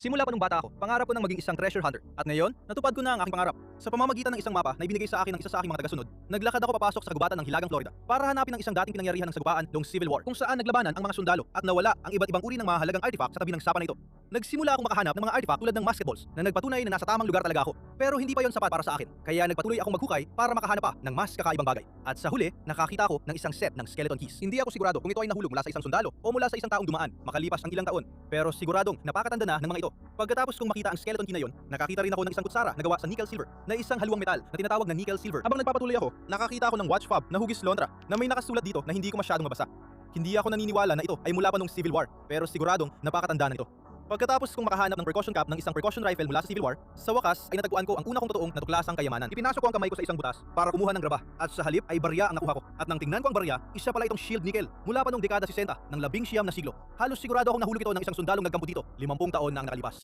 Simula pa nung bata ako, pangarap ko nang maging isang treasure hunter. At ngayon, natupad ko na ang aking pangarap. Sa pamamagitan ng isang mapa na ibinigay sa akin ng isa sa aking mga tagasunod, naglakad ako papasok sa kagubatan ng Hilagang Florida para hanapin ang isang dating pinangyarihan ng sagupaan noong Civil War kung saan naglabanan ang mga sundalo at nawala ang iba't ibang uri ng mga halagang artifact sa tabi ng sapa na ito. Nagsimula akong makahanap ng mga artifact tulad ng musket balls na nagpatunay na nasa tamang lugar talaga ako. Pero hindi pa yon sapat para sa akin, kaya nagpatuloy akong maghukay para makahanap pa ng mas kakaibang bagay. At sa huli, nakakita ako ng isang set ng skeleton keys. Hindi ako sigurado kung ito ay nahulog mula sa isang sundalo o mula sa isang taong dumaan makalipas ang ilang taon. Pero siguradong napakatanda na ng mga ito. Pagkatapos kong makita ang skeleton key na yon, nakakita rin ako ng isang kutsara na gawa sa nickel silver na isang haluang metal na tinatawag na nickel silver. Habang nagpapatuloy ako, nakakita ako ng watch fob na hugis lontra na may nakasulat dito na hindi ko masyadong mabasa. Hindi ako naniniwala na ito ay mula pa nung Civil War, pero siguradong napakatanda na ito. Pagkatapos kong makahanap ng percussion cap ng isang percussion rifle mula sa Civil War, sa wakas ay natagpuan ko ang una kong totoong natuklasang kayamanan. Ipinasok ko ang kamay ko sa isang butas para kumuha ng graba at sa halip ay barya ang nakuha ko. At nang tingnan ko ang barya, isa pala itong shield nickel mula pa noong dekada 60 ng 19 na siglo. Halos sigurado akong nahulog ito ng isang sundalong nagkampo dito, 50 taon na ang nakalipas.